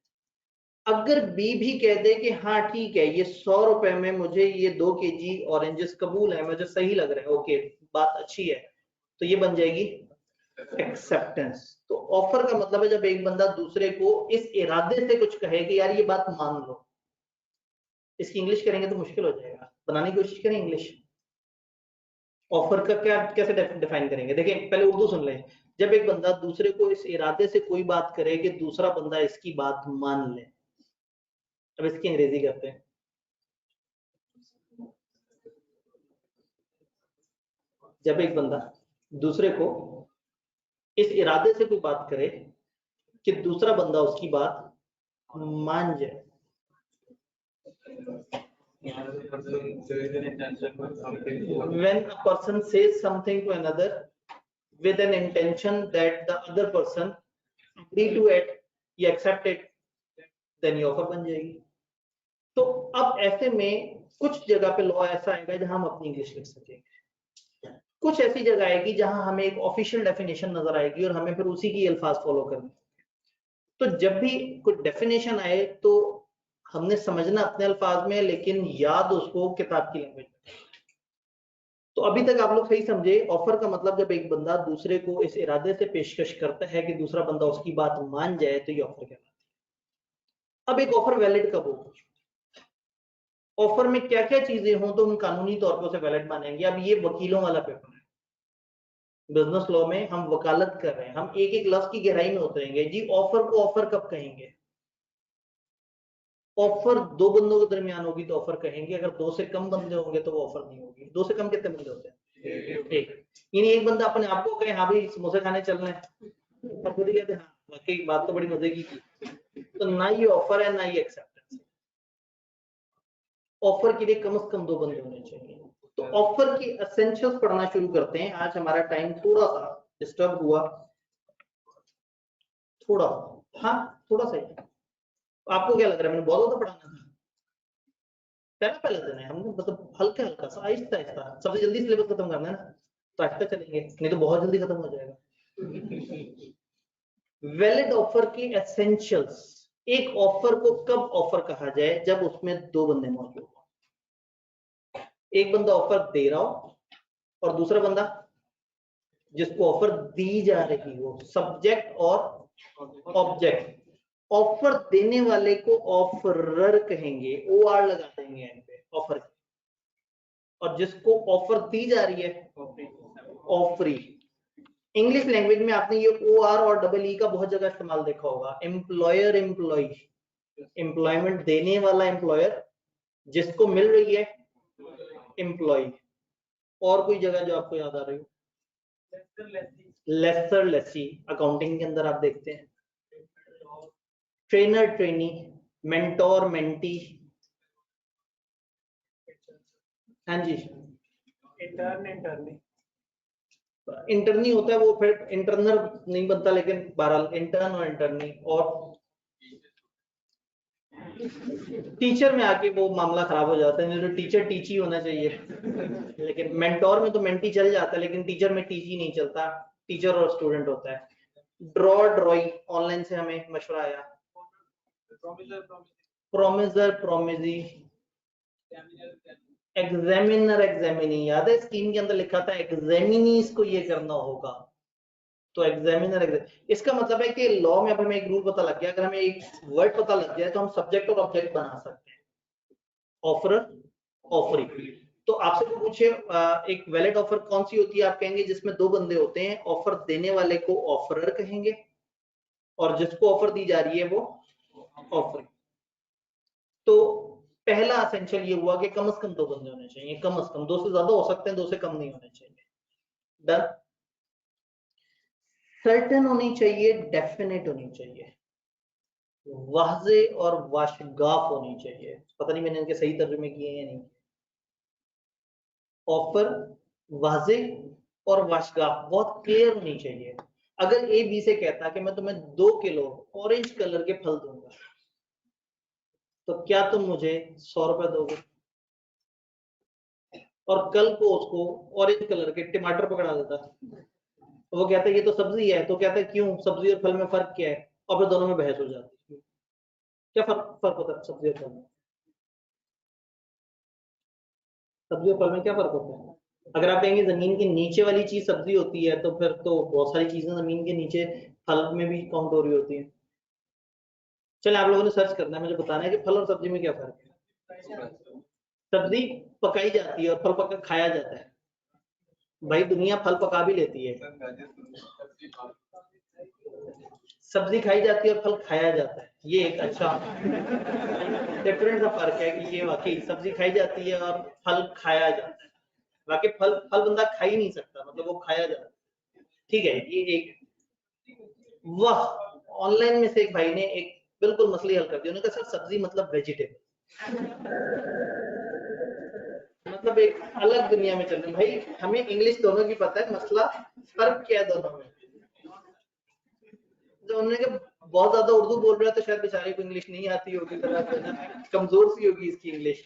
अगर बी भी कह दे कि हाँ ठीक है ये 100 रुपए में मुझे ये 2 kg ऑरेंजेस कबूल है, मुझे सही लग रहा है, ओके बात अच्छी है, तो ये बन जाएगी एक्सेप्टेंस। तो ऑफर का मतलब है जब एक बंदा दूसरे को इस इरादे से कुछ कहे कि यार ये बात मान लो। इसकी इंग्लिश करेंगे तो मुश्किल हो जाएगा, बनाने की कोशिश करें इंग्लिश। ऑफर का क्या कैसे डिफाइन करेंगे? देखिए पहले उर्दू सुन लें। जब एक बंदा दूसरे को इस इरादे से कोई बात करे कि दूसरा बंदा इसकी बात मान ले। अब इसकी अंग्रेजी करते हैं। जब एक बंदा दूसरे को इस इरादे से कोई बात करे कि दूसरा बंदा उसकी बात मान जाए। When a person says something to another with an intention that the other person agree to it, he accept it, then ये ऑफर बन जाएगी। तो अब ऐसे में कुछ जगह पे लॉ ऐसा आएगा जहां हम अपनी इंग्लिश लिख सकेंगे, कुछ ऐसी जगह आएगी जहां हमें एक ऑफिशियल डेफिनेशन नजर आएगी और हमें फिर उसी की अल्फाज फॉलो करने। तो जब भी कोई डेफिनेशन आए तो हमने समझना अपने अल्फाज में, लेकिन याद उसको किताब की लैंग्वेज में। तो अभी तक आप लोग सही समझे, ऑफर का मतलब जब एक बंदा दूसरे को इस इरादे से पेशकश करता है कि दूसरा बंदा उसकी बात मान जाए तो ये ऑफर कहलाती है। अब एक ऑफर वैलिड कब होगा? ऑफर में क्या क्या चीजें हों तो हम कानूनी तौर पर उसे वैलिड मानेंगे। अब ये वकीलों वाला पेपर है। बिजनेस लॉ में हम वकालत कर रहे हैं, हम एक एक लफ्ज की गहराई में उतरेंगे। जी ऑफर को ऑफर कब कहेंगे? ऑफर दो बंदों के दरमियान होगी तो ऑफर कहेंगे, अगर दो से कम बंदे होंगे तो वो ऑफर नहीं होगी। दो से कम कितने बंदे होते हैं? एक। यानी एक बंदा अपने आप को कहे हाँ भाई समोसे खाने चल रहे हैं, और खुद ही कहते हैं हाँ वाकई बात तो बड़ी मजे की थी, तो ना ये ऑफर है ना ये एक्सेप्टेंस। ऑफर के लिए कम से कम दो बंदे होने चाहिए। तो ऑफर की एसेंशियल्स पढ़ना शुरू करते हैं। आज हमारा टाइम थोड़ा सा डिस्टर्ब हुआ, थोड़ा, हाँ थोड़ा सा ही। आपको क्या लग रहा है मैंने बहुत ज्यादा पढ़ाना था? पहला पहला दिन है, हमने मतलब हल्का हल्का सा आहिस्ता आहिस्ता, सबसे जल्दी सिलेबस खत्म करना है ना, तो आहिस्ता चलेंगे, नहीं तो बहुत जल्दी खत्म हो जाएगा। वैलिड ऑफर की एसेंशियल्स। एक ऑफर को कब ऑफर कहा जाए? जब उसमें दो बंदे मौजूद हो। एक बंदा ऑफर दे रहा हो और दूसरा बंदा जिसको ऑफर दी जा रही हो, सब्जेक्ट और ऑब्जेक्ट। ऑफर देने वाले को ऑफरर कहेंगे, ओ आर लगा देंगे यहाँ पे ऑफर, और जिसको ऑफर दी जा रही है ऑफरी। इंग्लिश लैंग्वेज में आपने ये ओ आर और डबल ई का बहुत जगह इस्तेमाल देखा होगा। एम्प्लॉयर एम्प्लॉय, एम्प्लॉयमेंट देने वाला एम्प्लॉयर, जिसको मिल रही है एम्प्लॉय। और कोई जगह जो आपको याद आ रही हो? लेसर लेसी, अकाउंटिंग के अंदर आप देखते हैं। Trainer trainee, mentor mentee. हाँ जी, इंटरनी होता है वो, फिर इंटरनल नहीं बनता, लेकिन बहरहाल इंटर्न और इंटरनी। और टीचर में आके वो मामला खराब हो जाता है, नहीं तो टीचर टीची होना चाहिए। लेकिन मेंटोर में तो मेंटी चल जाता है, लेकिन टीचर में टीची नहीं चलता, टीचर और स्टूडेंट होता है। ड्रॉ ड्रॉई, ऑनलाइन से हमें मशवरा आया। Promiser promisee, examiner examinee. याद है स्कीम के अंदर लिखा था एग्जामिनीज को ये करना होगा, तो एग्जामिनर इसका मतलब है कि लॉ में अब हमें एक रूल पता लग गया, अगर हमें एक वर्ड पता लग जाए तो हम सब्जेक्ट और ऑब्जेक्ट बना सकते हैं। Offer offeree. तो आपसे तो पूछे एक वैलिड ऑफर कौन सी होती है? आप कहेंगे जिसमें दो बंदे होते हैं, ऑफर देने वाले को ऑफरर कहेंगे और जिसको ऑफर दी जा रही है वो ऑफर। तो पहला एसेंशियल ये हुआ कि कम से कम दो बंदे होने चाहिए, कम से कम। दो से ज्यादा हो सकते हैं, दो से कम नहीं होने चाहिए। डन। सर्टेन होनी चाहिए, डेफिनेट होनी चाहिए, वाज़े और वाशगाफ होनी चाहिए। पता नहीं मैंने इनके सही तर्जुमे किए या नहीं। ऑफर, वाज़े और वाशगाफ बहुत क्लियर होनी चाहिए। अगर ए बी से कहता कि मैं तुम्हें 2 किलो ऑरेंज कलर के फल दूंगा, तो क्या तुम मुझे 100 रुपए दोगे? और कल को उसको ऑरेंज कलर के टमाटर पकड़ा देता, तो वो कहता है ये तो सब्जी है, तो कहता है क्यों, सब्जी और फल में फर्क क्या है? और फिर दोनों में बहस हो जाती है। क्या फर्क होता है सब्जी और फल में? सब्जी और फल में क्या फर्क होता है? अगर आप कहेंगे जमीन के नीचे वाली चीज सब्जी होती है, तो फिर तो बहुत सारी चीजें जमीन के नीचे फल में भी काउंट हो रही होती है। चलिए आप लोगों ने सर्च करना है, मुझे बताना है कि फल और सब्जी में क्या फर्क है। सब्जी पकाई जाती है और फल पका खाया जाता है। भाई दुनिया फल पका भी लेती है, सब्जी खाई जाती है और फल खाया जाता है, ये एक अच्छा डिफरेंट सा फर्क है कि ये वाकई सब्जी खाई जाती है और फल खाया जाता है। बाकी फल फल बंदा खा ही नहीं सकता, मतलब वो खाया जाता है। ठीक है, ये एक वह ऑनलाइन में से एक भाई ने एक बिल्कुल मसले हल कर दिया, उन्होंने कहा सर सब्जी मतलब वेजिटेबल, मतलब एक अलग दुनिया में चल रहे हैं भाई। हमें इंग्लिश दोनों की पता है, मसला फर्क क्या है दोनों में। जो उन्होंने कहा बहुत ज्यादा उर्दू बोल रहा है तो शायद बेचारे को इंग्लिश नहीं आती होगी, कमजोर सी होगी इसकी इंग्लिश।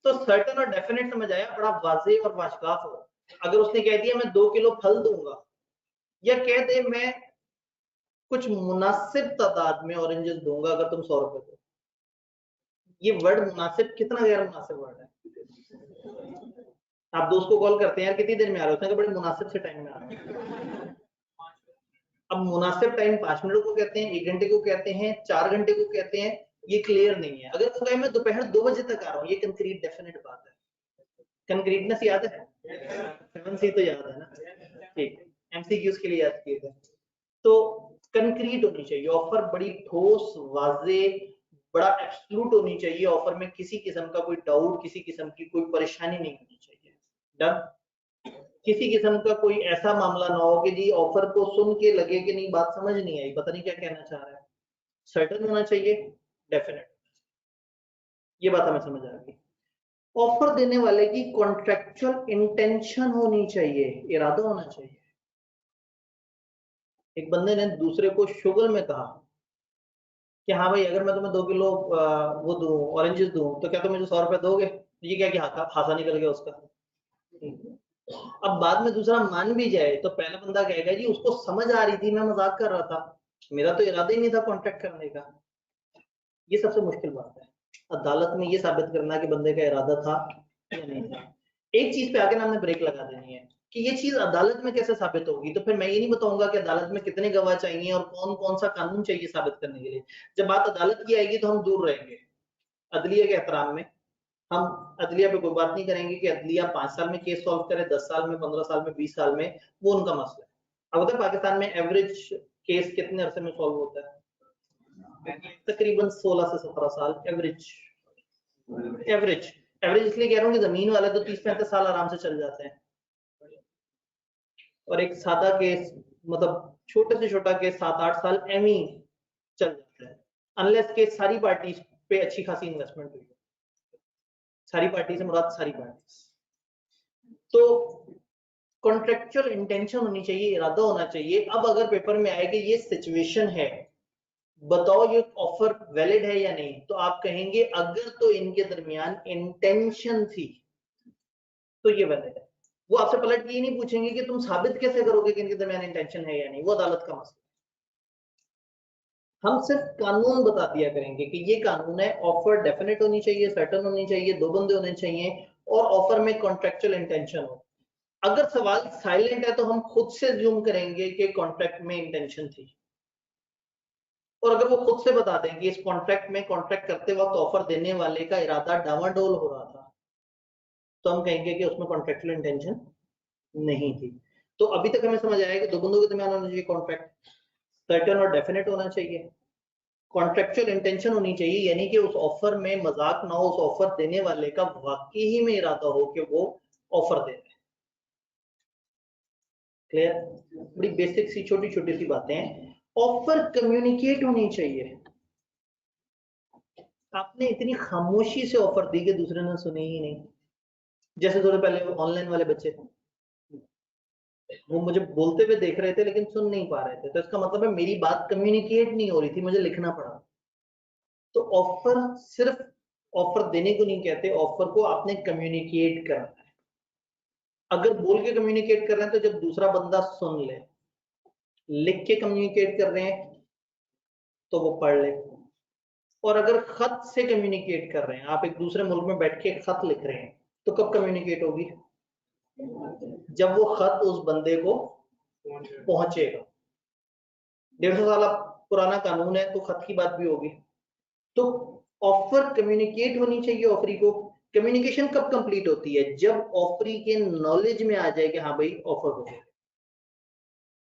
तो सर्टन और डेफिनेट समझ आया, बड़ा वाजे और वाशकाफ हो। अगर उसने कह दिया मैं 2 किलो फल दूंगा, या कह दे मैं कुछ मुनासिब तादाद में ऑरेंजेस दूंगा अगर तुम 100 रुपए दो, ये वर्ड मुनासिब कितना गैर मुनासिब वर्ड है। आप दोस्त को कॉल करते हैं यार कितनी देर में आ रहे हो, उसने कहा बड़े मुनासिब से टाइम में आ रहे हैं। अब मुनासिब टाइम 5 मिनट को कहते हैं, 1 घंटे को कहते हैं, 4 घंटे को कहते हैं, ये क्लियर नहीं है। अगर वो कहे मैं दोपहर 2 बजे तक आ रहा हूँ, ये कंक्रीट डेफिनेट बात है। कंक्रीटनेस याद है, 7C तो याद है ना, ठीक, एमसीक्यूज के लिए याद किए थे। तो कंक्रीट होनी चाहिए ऑफर, बड़ी ठोस वाजे, बड़ा एब्सोल्यूट होनी चाहिए ऑफर में, किसी किस्म का कोई डाउट, किसी किस्म की कोई परेशानी नहीं होनी चाहिए। डन। किसी किस्म का कोई ऐसा मामला ना हो कि जी ऑफर को सुन के लगे कि नहीं बात समझ नहीं आई, पता नहीं क्या कहना चाह रहा है। सर्टन होना चाहिए, डेफिनेट, ये बात हमें समझ आ गई। ऑफर देने वाले की कॉन्ट्रेक्चुअल इंटेंशन होनी चाहिए, इरादा होना चाहिए। एक बंदे ने दूसरे को शुगर में कहा कि हाँ भाई अगर मैं तुम्हें 2 किलो वो दूं, ऑरेंजेस दूं, तो क्या तुम मुझे 100 रुपए दोगे? ये क्या कि हाथा निकल गया उसका। अब बाद में दूसरा मान भी जाए तो पहला बंदा कहेगा जी उसको समझ आ रही थी, मैं मजाक कर रहा था, मेरा तो इरादा ही नहीं था कॉन्ट्रैक्ट करने का। ये सबसे मुश्किल बात है अदालत में, ये साबित करना कि बंदे का इरादा था या नहीं था। एक चीज पे आगे ना हमने ब्रेक लगा देनी है कि ये चीज अदालत में कैसे साबित होगी। तो फिर मैं ये नहीं बताऊंगा कि अदालत में कितने गवाह चाहिए और कौन कौन सा कानून चाहिए साबित करने के लिए। जब बात अदालत की आएगी तो हम दूर रहेंगे अदलिया के एहतराम में। हम अदलिया पे कोई बात नहीं करेंगे कि अदलिया 5 साल में केस सॉल्व करे, 10 साल में, 15 साल में, 20 साल में, वो उनका मसला है। अब अगर पाकिस्तान में एवरेज केस कितने अरसे में सॉल्व होता है? तकरीबन 16 से 17 साल एवरेज। एवरेज एवरेज इसलिए कह रहा हूँ कि जमीन वाले तो 30-35 साल आराम से चल जाते हैं, और एक सादा केस मतलब छोटे से छोटा केस 7-8 साल एम ही चल जाता है, अनलेस के सारी पार्टी पे अच्छी खासी इन्वेस्टमेंट हुई। सारी पार्टी से मुराद सारी पार्टी। तो कॉन्ट्रेक्चुअल इंटेंशन होनी चाहिए, इरादा होना चाहिए। अब अगर पेपर में आए कि ये सिचुएशन है, बताओ ये ऑफर वैलिड है या नहीं, तो आप कहेंगे अगर तो इनके दरमियान इंटेंशन थी तो ये वैलिड है। वो आपसे पलट के ये नहीं पूछेंगे कि तुम साबित कैसे करोगे कि इनके दरमियान इंटेंशन है या नहीं, वो अदालत का मसला। हम सिर्फ कानून बता दिया करेंगे कि ये कानून है, ऑफर डेफिनेट होनी चाहिए, सर्टन होनी चाहिए, 2 बंदे होने चाहिए, और ऑफर में कॉन्ट्रेक्चुअल इंटेंशन हो। अगर सवाल साइलेंट है तो हम खुद से ज्यूम करेंगे कि कॉन्ट्रैक्ट में इंटेंशन थी, और अगर वो खुद से बता दें कि इस कॉन्ट्रैक्ट में कॉन्ट्रैक्ट करते वक्त ऑफर देने वाले का इरादा डावाडोल हो रहा था, तो हम कहेंगे कि उसमें कॉन्ट्रेक्चुअल इंटेंशन नहीं थी। तो अभी तक हमें समझ आया कि 2 बंदों के दरमियान होना चाहिए कॉन्ट्रैक्ट, सर्टेन और डेफिनेट होना चाहिए, कॉन्ट्रेक्चुअल इंटेंशन होनी चाहिए, यानी कि उस ऑफर में मजाक ना हो, उस ऑफर देने वाले का वाकई ही में इरादा हो कि वो ऑफर दे रहे हैं। क्लियर? बड़ी बेसिक सी छोटी छोटी सी बातें हैं। ऑफर कम्युनिकेट होनी चाहिए। आपने इतनी खामोशी से ऑफर दी कि दूसरे ने सुनी ही नहीं। जैसे थोड़े पहले ऑनलाइन वाले बच्चे थे, वो मुझे बोलते हुए देख रहे थे लेकिन सुन नहीं पा रहे थे, तो इसका मतलब है मेरी बात कम्युनिकेट नहीं हो रही थी, मुझे लिखना पड़ा। तो ऑफर सिर्फ ऑफर देने को नहीं कहते, ऑफर को आपने कम्युनिकेट करना है। अगर बोल के कम्युनिकेट कर रहे हैं तो जब दूसरा बंदा सुन ले, लिख के कम्युनिकेट कर रहे हैं तो वो पढ़ ले, और अगर खत से कम्युनिकेट कर रहे हैं, आप एक दूसरे मुल्क में बैठ के खत लिख रहे हैं, तो कब कम्युनिकेट होगी? जब वो खत उस बंदे को पहुंचेगा। 150 साल पुराना कानून है तो खत की बात भी होगी। तो ऑफर कम्युनिकेट होनी चाहिए ऑफरी को, कम्युनिकेशन कब कंप्लीट होती है? जब ऑफरी के नॉलेज में आ जाए कि हाँ भाई ऑफर हो गया।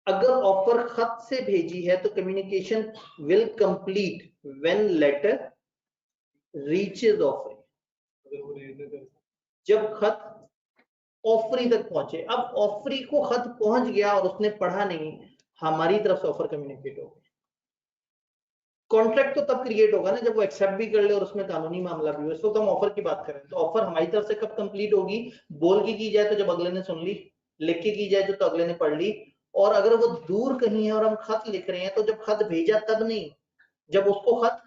अगर ऑफर खत से भेजी है तो communication will complete when letter reaches offeree, जब खत ऑफरी तक पहुंचे। अब ऑफरी को खत पहुंच गया और उसने पढ़ा नहीं, हमारी तरफ से ऑफर कम्युनिकेट हो गया। कॉन्ट्रैक्ट तो तब क्रिएट होगा ना जब वो एक्सेप्ट भी कर ले और उसमें कानूनी मामला भी हो। इस वक्त हम ऑफर की बात करें तो ऑफर हमारी तरफ से कब कंप्लीट होगी? बोल के की जाए तो जब अगले ने सुन ली, लिख के की जाए तो अगले ने पढ़ ली, और अगर वो दूर कहीं है और हम खत लिख रहे हैं तो जब खत भेजा तब नहीं, जब उसको खत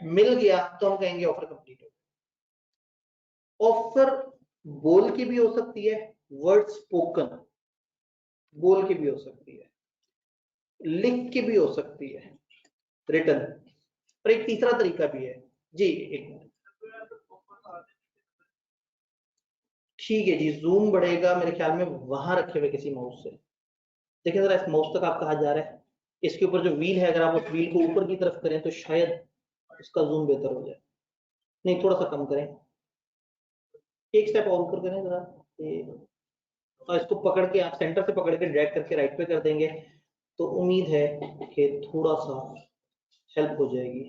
मिल गया तो हम कहेंगे ऑफर कंप्लीट हो। ऑफर बोल के भी हो सकती है, वर्ड स्पोकन बोल के भी हो सकती है, लिख के भी हो सकती है, रिटन, और एक तीसरा तरीका भी है जी। एक मिनट, ठीक है जी, जूम बढ़ेगा मेरे ख्याल में वहां रखे हुए किसी माउस से। देखिए जरा इस माउस तक आप कहा जा रहा है, इसके ऊपर जो व्हील है अगर आप उस व्हील को ऊपर की तरफ करें तो शायद इसका जूम बेहतर हो जाए। नहीं, थोड़ा सा कम करें, एक स्टेप और ऊपर करें जरा, और इसको पकड़ के आप सेंटर से पकड़ के ड्रैग करके राइट पे कर देंगे तो उम्मीद है कि थोड़ा सा हेल्प हो जाएगी।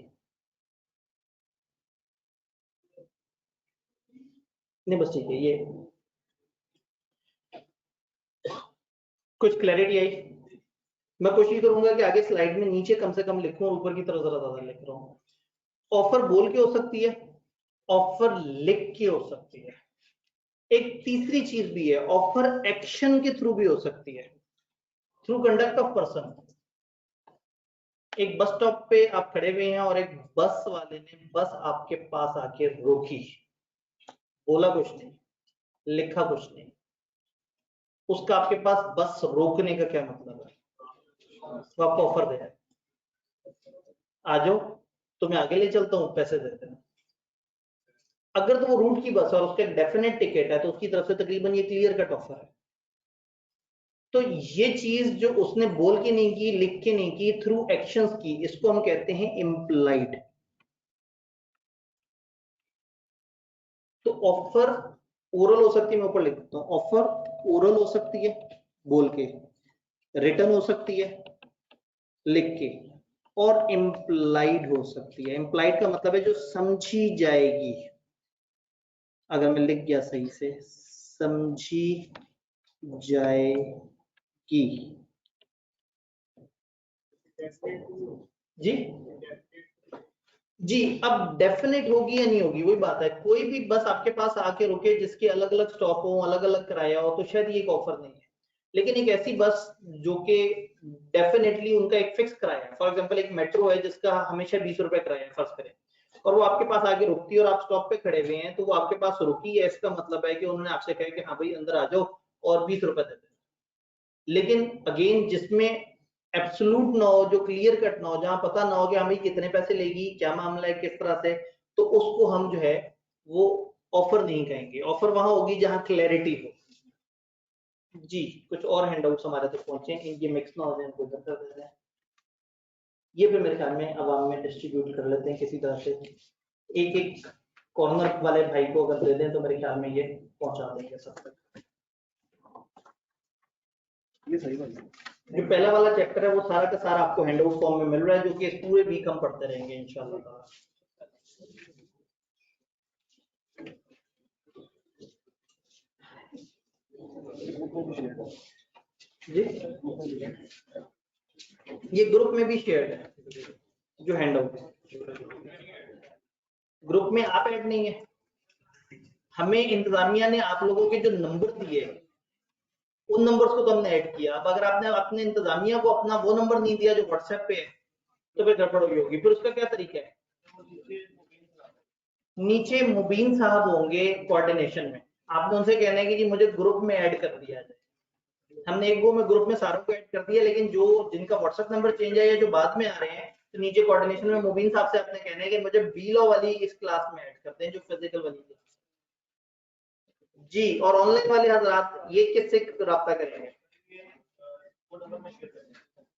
नहीं बस ठीक है, ये कुछ क्लैरिटी आई। मैं कोशिश करूंगा कि आगे स्लाइड में नीचे कम से कम लिखूं और ऊपर की तरफ जरा ज्यादा लिख रहा हूं। ऑफर बोल के हो सकती है, ऑफर लिख के हो सकती है, एक तीसरी चीज भी है, ऑफर एक्शन के थ्रू भी हो सकती है, थ्रू कंडक्ट ऑफ पर्सन। एक बस स्टॉप पे आप खड़े हुए हैं और एक बस वाले ने बस आपके पास आके रोकी, बोला कुछ नहीं, लिखा कुछ नहीं, उसका आपके पास बस रोकने का क्या मतलब है? वो आपको ऑफर दे रहा है, आ जाओ तुम्हें आगे ले चलता हूँ, पैसे देते हैं। अगर तो वो रूट की बस है और उसका डेफिनेट टिकट है तो उसकी तरफ से तकरीबन ये क्लियर कट ऑफर है। तो ये चीज जो उसने बोल के नहीं की, लिख के नहीं की, थ्रू एक्शंस की, इसको हम कहते हैं इम्प्लाइड। तो ऑफर ओरल हो सकती है, मैं ऊपर लिख देता हूँ, ऑफर ओरल हो सकती है बोल के, रिटर्न हो सकती है लिख के, और इम्प्लाइड हो सकती है। इम्प्लाइड का मतलब है जो समझी जाएगी, अगर मैं लिख गया सही से, समझी जाएगी जी। जी, अब डेफिनेट होगी या नहीं होगी वही बात है। कोई भी बस आपके पास आके रुके जिसके अलग अलग स्टॉप हो, अलग अलग किराया हो, तो शायद ये एक ऑफर नहीं है। लेकिन एक ऐसी बस जो कि डेफिनेटली उनका एक फिक्स किराया है, फॉर एग्जांपल एक मेट्रो है जिसका हमेशा 20 रुपए किराया है फर्ज करें, और वो आपके पास आके रुकती है और आप स्टॉप पे खड़े हुए हैं, तो वो आपके पास रुकी है, इसका मतलब है कि उन्होंने आपसे कहा कि हाँ भाई अंदर आ जाओ और 20 रुपए दे देना। लेकिन अगेन जिसमें एब्सोल्यूट ना हो, जो क्लियर कट ना हो, जहां पता ना हो कि हमें कितने पैसे लेगी, क्या मामला है, किस तरह से, तो उसको हम जो है वो ऑफर नहीं कहेंगे। ऑफर वहां होगी जहां क्लैरिटी हो। जी, कुछ और हैंडआउट्स हमारे तक पहुंचे हैं, ये मिक्स ना हो जाए, इनको इधर कर देते हैं। ये भी मेरे ख्याल में अवाम में डिस्ट्रीब्यूट कर लेते हैं किसी तरह से, एक एक कॉर्नर वाले भाई को अगर दे दें तो मेरे ख्याल में ये पहुंचा देंगे सब तक। ये सही बात है। जो पहला वाला चैप्टर है वो सारा का सारा आपको हैंडआउट फॉर्म में मिल रहा है, जो कि इस पूरे वीक हम पढ़ते रहेंगे इंशाल्लाह। जी, ये ग्रुप में भी शेयर है जो हैंडआउट है, ग्रुप में आप ऐड नहीं है। हमें इंतजामिया ने आप लोगों के जो नंबर दिए उन नंबर्स को तो हमने ऐड किया। अब अगर आपने अपने इंतजामिया को अपना वो नंबर नहीं दिया जो व्हाट्सएप पे है तो फिर गड़बड़ हुई होगी। फिर उसका क्या तरीका है? नीचे मुबीन साहब होंगे कोऑर्डिनेशन में, आपने उनसे कहना है कि जी मुझे ग्रुप में ऐड कर दिया जाए। हमने एक गो में ग्रुप में सारों को ऐड कर दिया, लेकिन जो जिनका व्हाट्सएप नंबर चेंज है या जो बाद में आ रहे हैं, तो नीचे कोऑर्डिनेशन में मुबीन साहब से आपने कहना है कि मुझे बीलो वाली इस क्लास में ऐड करते हैं, जो फिजिकल वाली क्लास जी। और ऑनलाइन वाले हजरात ये किससे रब्ता करेंगे?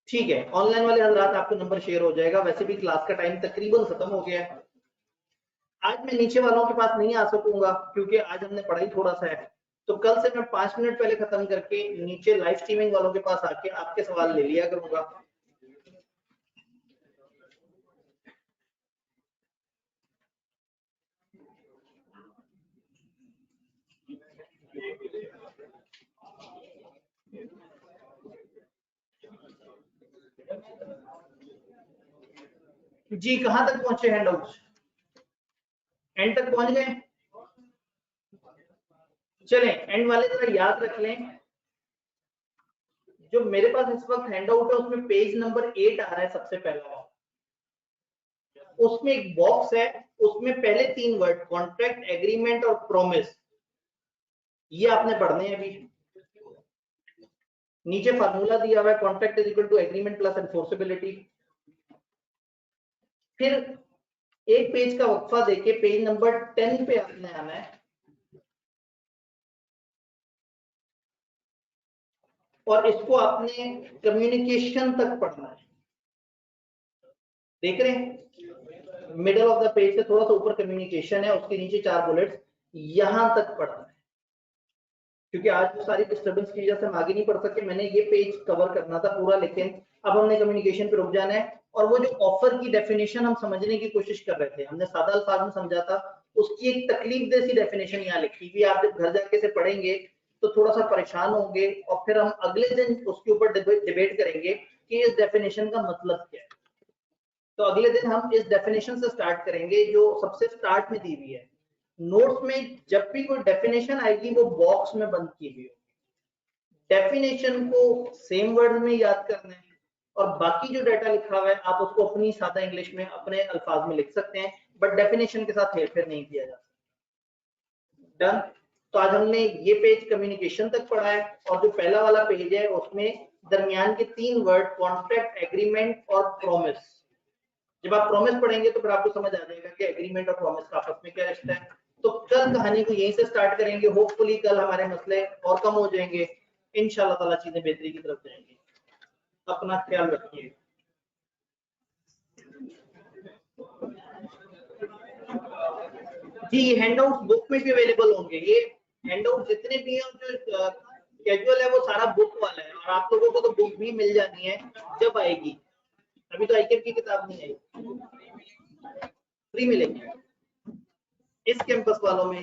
ठीक है, ऑनलाइन वाले हजरात आपको नंबर शेयर हो जाएगा। वैसे भी क्लास का टाइम तकरीबन खत्म हो गया है, आज मैं नीचे वालों के पास नहीं आ सकूंगा क्योंकि आज हमने पढ़ाई थोड़ा सा है, तो कल से मैं 5 मिनट पहले खत्म करके नीचे लाइव स्ट्रीमिंग वालों के पास आके आपके सवाल ले लिया करूंगा। जी कहां तक पहुंचे हैंडआउट्स? एंड तक पहुंच गए? चलें एंड वाले जरा याद रख लें, जो मेरे पास इस वक्त हैंडआउट है उसमें पेज नंबर 8 आ रहा है सबसे पहला, उसमें एक बॉक्स है, उसमें पहले 3 वर्ड कॉन्ट्रैक्ट, एग्रीमेंट और प्रॉमिस, ये आपने पढ़ने हैं अभी। नीचे फार्मूला दिया हुआ है, contract is equal to agreement plus enforceability. फिर एक पेज का वक्फा देके पेज नंबर 10 पे आपने आना है और इसको आपने कम्युनिकेशन तक पढ़ना है। देख रहे हैं मिडल ऑफ द पेज से थोड़ा सा ऊपर कम्युनिकेशन है, उसके नीचे 4 बुलेट्स, यहां तक पढ़ना है। क्योंकि आज सारी डिस्टर्बेंस की वजह से हम आगे नहीं पढ़ सकते, मैंने ये पेज कवर करना था पूरा, लेकिन अब हमने कम्युनिकेशन पे रुक जाना है। और वो जो ऑफर की डेफिनेशन हम समझने की कोशिश कर रहे थे, हमने सादा अल्फाज में समझा था, उसकी एक तकलीफ जैसी डेफिनेशन यहाँ लिखी हुई, आप जब घर जाके से पढ़ेंगे तो थोड़ा सा परेशान होंगे और फिर हम अगले दिन उसके ऊपर डिबेट करेंगे कि इस डेफिनेशन का मतलब क्या है। तो अगले दिन हम इस डेफिनेशन से स्टार्ट करेंगे जो सबसे स्टार्ट में दी हुई है। नोट्स में जब भी कोई डेफिनेशन आएगी वो बॉक्स में बंद की हुई होगी। डेफिनेशन को सेम वर्ड में याद करना है और बाकी जो डाटा लिखा हुआ है आप उसको अपनी सादा इंग्लिश में अपने अल्फाज में लिख सकते हैं, बट डेफिनेशन के साथ हेरफेर नहीं किया जा सकता। डन। तो आज हमने ये पेज कम्युनिकेशन तक पढ़ा है और जो पहला वाला पेज है उसमें दरमियान के 3 वर्ड कॉन्ट्रैक्ट, एग्रीमेंट और प्रॉमिस। जब आप प्रॉमिस पढ़ेंगे तो फिर आपको समझ आ जाएगा कि एग्रीमेंट और प्रॉमिस का आपस में क्या रिश्ता है। तो कल कहानी को यहीं से स्टार्ट करेंगे, होपफुली कल हमारे मसले और कम हो जाएंगे, इंशाल्लाह ताला चीजें बेहतरी की तरफ जाएंगी। अपना ख्याल रखिए। जी हैंडआउट बुक में भी अवेलेबल होंगे, ये हैंडआउट जितने भी हैं जो कैजुअल है वो सारा बुक वाला है, और आप लोगों को तो बुक भी मिल जानी है जब आएगी, अभी तो आईकेएम की किताब नहीं आई, फ्री मिलेगी इस कैंपस वालों में।